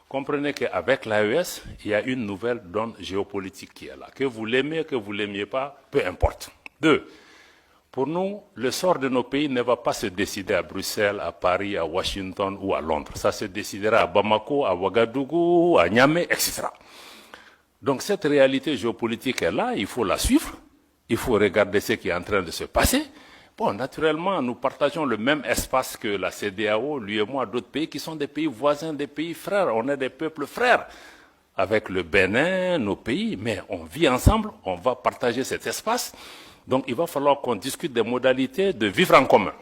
comprenez qu'avec l'AES, il y a une nouvelle donne géopolitique qui est là. Que vous l'aimez, que vous ne l'aimiez pas, peu importe. 2. Pour nous, le sort de nos pays ne va pas se décider à Bruxelles, à Paris, à Washington ou à Londres. Ça se décidera à Bamako, à Ouagadougou, à Niamey, etc. Donc cette réalité géopolitique est là, il faut la suivre, il faut regarder ce qui est en train de se passer. Bon, naturellement, nous partageons le même espace que la CEDEAO, lui et moi, d'autres pays qui sont des pays voisins, des pays frères. On est des peuples frères avec le Bénin, nos pays, mais on vit ensemble, on va partager cet espace. Donc il va falloir qu'on discute des modalités de vivre en commun.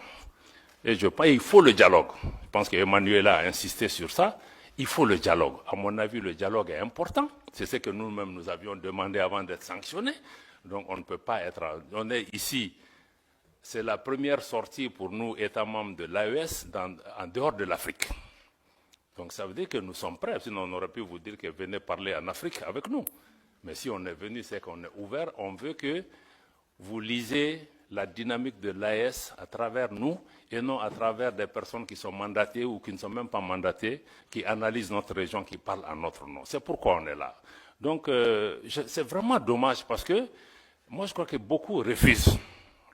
Et je pense qu'il faut le dialogue. Je pense qu'Emmanuel a insisté sur ça. Il faut le dialogue. À mon avis, le dialogue est important. C'est ce que nous-mêmes nous avions demandé avant d'être sanctionnés. Donc on ne peut pas être... On est ici, c'est la première sortie pour nous, États membres de l'AES, en dehors de l'Afrique. Donc ça veut dire que nous sommes prêts. Sinon on aurait pu vous dire que venez parler en Afrique avec nous. Mais si on est venu, c'est qu'on est ouvert. On veut que vous lisez la dynamique de l'AES à travers nous et non à travers des personnes qui sont mandatées ou qui ne sont même pas mandatées, qui analysent notre région, qui parlent en notre nom. C'est pourquoi on est là. Donc c'est vraiment dommage parce que moi je crois que beaucoup refusent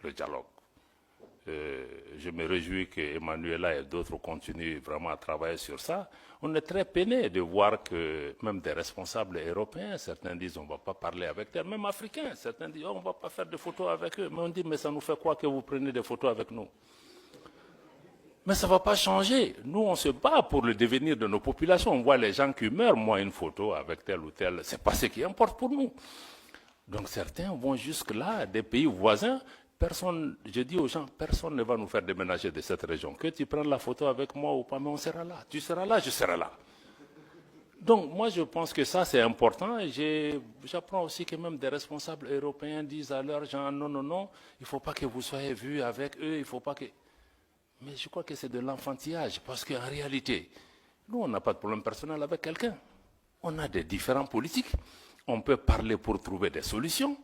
le dialogue. Je me réjouis qu'Emmanuela et d'autres continuent vraiment à travailler sur ça. On est très peiné de voir que même des responsables européens, certains disent on ne va pas parler avec eux, même africains, certains disent on ne va pas faire de photos avec eux. Mais on dit mais ça nous fait quoi que vous preniez des photos avec nous? Mais ça ne va pas changer. Nous, on se bat pour le devenir de nos populations. On voit les gens qui meurent, moi une photo avec tel ou tel, ce n'est pas ce qui importe pour nous. Donc certains vont jusque-là, des pays voisins. Personne, je dis aux gens, personne ne va nous faire déménager de cette région. Que tu prennes la photo avec moi ou pas, mais on sera là. Tu seras là, je serai là. Donc moi je pense que ça c'est important. J'apprends aussi que même des responsables européens disent à leurs gens, non, non, non, il ne faut pas que vous soyez vus avec eux, il ne faut pas que... Mais je crois que c'est de l'enfantillage, parce qu'en réalité, nous on n'a pas de problème personnel avec quelqu'un. On a des différends politiques, on peut parler pour trouver des solutions.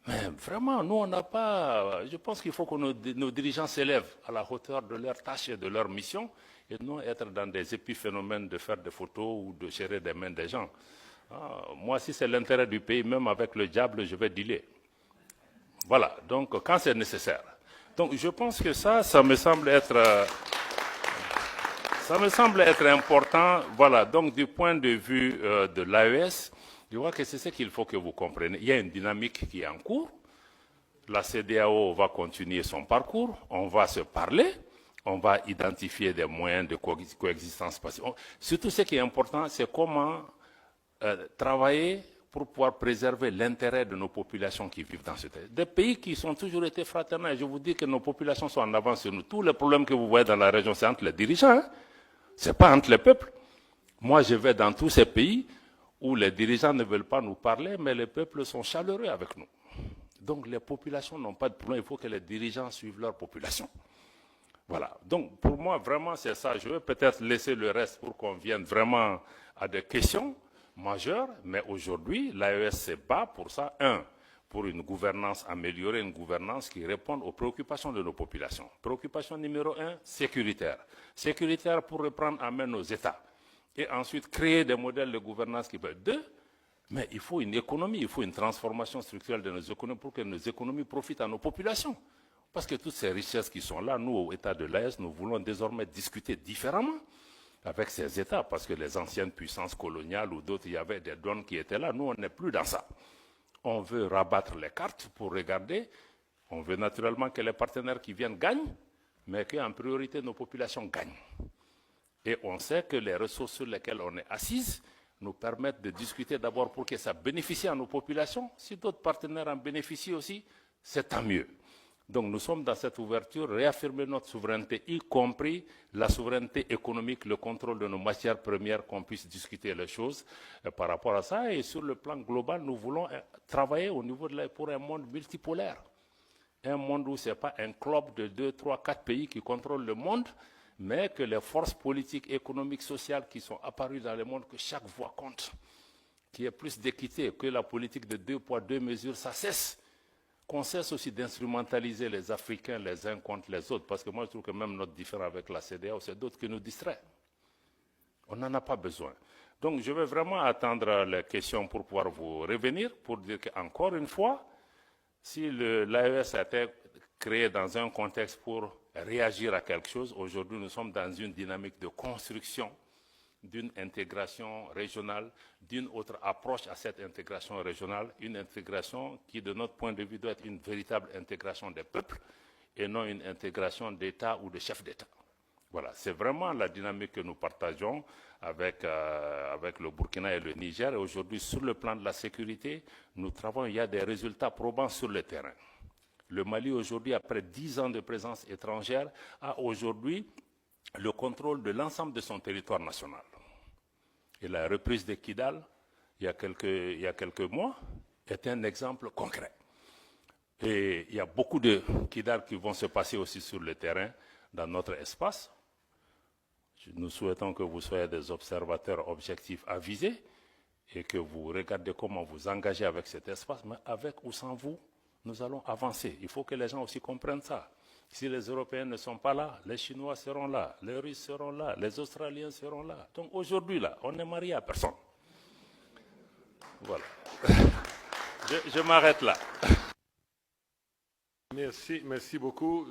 Mais vraiment, nous, on n'a pas... Je pense qu'il faut que nos dirigeants s'élèvent à la hauteur de leurs tâches et de leur mission et non être dans des épiphénomènes de faire des photos ou de gérer des mains des gens. Moi, si c'est l'intérêt du pays, même avec le diable, je vais dealer. Voilà, donc quand c'est nécessaire. Donc je pense que ça me semble être... ça me semble être important. Voilà, donc du point de vue de l'AES, je vois que c'est ce qu'il faut que vous compreniez. Il y a une dynamique qui est en cours. La CEDEAO va continuer son parcours. On va se parler. On va identifier des moyens de coexistence pacifique. Surtout, ce qui est important, c'est comment travailler pour pouvoir préserver l'intérêt de nos populations qui vivent dans ce pays. Des pays qui ont toujours été fraternels. Je vous dis que nos populations sont en avance sur nous. Tous les problèmes que vous voyez dans la région, c'est entre les dirigeants. Hein? Ce n'est pas entre les peuples. Moi, je vais dans tous ces pays où les dirigeants ne veulent pas nous parler, mais les peuples sont chaleureux avec nous. Donc les populations n'ont pas de problème, il faut que les dirigeants suivent leur population. Voilà, donc pour moi vraiment c'est ça, je vais peut-être laisser le reste pour qu'on vienne vraiment à des questions majeures, mais aujourd'hui l'AES se bat pour ça, pour une gouvernance améliorée, une gouvernance qui réponde aux préoccupations de nos populations. Préoccupation numéro 1, sécuritaire. Sécuritaire pour reprendre en main nos États. Et ensuite créer des modèles de gouvernance qui peuvent... 2, mais il faut une économie, il faut une transformation structurelle de nos économies pour que nos économies profitent à nos populations. Parce que toutes ces richesses qui sont là, nous, au État de l'AES, nous voulons désormais discuter différemment avec ces États, parce que les anciennes puissances coloniales ou d'autres, il y avait des donnes qui étaient là. Nous, on n'est plus dans ça. On veut rabattre les cartes pour regarder. On veut naturellement que les partenaires qui viennent gagnent, mais qu'en priorité, nos populations gagnent. Et on sait que les ressources sur lesquelles on est assise nous permettent de discuter d'abord pour que ça bénéficie à nos populations. Si d'autres partenaires en bénéficient aussi, c'est tant mieux. Donc nous sommes dans cette ouverture, réaffirmer notre souveraineté, y compris la souveraineté économique, le contrôle de nos matières premières, qu'on puisse discuter les choses par rapport à ça. Et sur le plan global, nous voulons travailler au niveau pour un monde multipolaire. Un monde où ce n'est pas un club de 2, 3, 4 pays qui contrôlent le monde, mais que les forces politiques, économiques, sociales qui sont apparues dans le monde, que chaque voix compte, qu'il y ait plus d'équité, que la politique de 2 poids, 2 mesures, ça cesse. Qu'on cesse aussi d'instrumentaliser les Africains les uns contre les autres, parce que moi je trouve que même notre différend avec la CEDEAO, c'est d'autres qui nous distraient. On n'en a pas besoin. Donc je vais vraiment attendre les questions pour pouvoir vous revenir, pour dire qu'encore une fois, si l'AES a été créé dans un contexte pour réagir à quelque chose, aujourd'hui nous sommes dans une dynamique de construction d'une intégration régionale, d'une autre approche à cette intégration régionale, une intégration qui, de notre point de vue, doit être une véritable intégration des peuples et non une intégration d'État ou de chefs d'État. Voilà, c'est vraiment la dynamique que nous partageons avec le Burkina et le Niger. Et aujourd'hui, sur le plan de la sécurité, nous travaillons, il y a des résultats probants sur le terrain. Le Mali, aujourd'hui, après 10 ans de présence étrangère, a aujourd'hui le contrôle de l'ensemble de son territoire national. Et la reprise de Kidal, il y a quelques mois, est un exemple concret. Et il y a beaucoup de Kidal qui vont se passer aussi sur le terrain dans notre espace. Nous souhaitons que vous soyez des observateurs objectifs avisés et que vous regardez comment vous engagez avec cet espace, mais avec ou sans vous, nous allons avancer. Il faut que les gens aussi comprennent ça. Si les Européens ne sont pas là, les Chinois seront là, les Russes seront là, les Australiens seront là. Donc aujourd'hui, là, on n'est marié à personne. Voilà. Je m'arrête là. Merci beaucoup.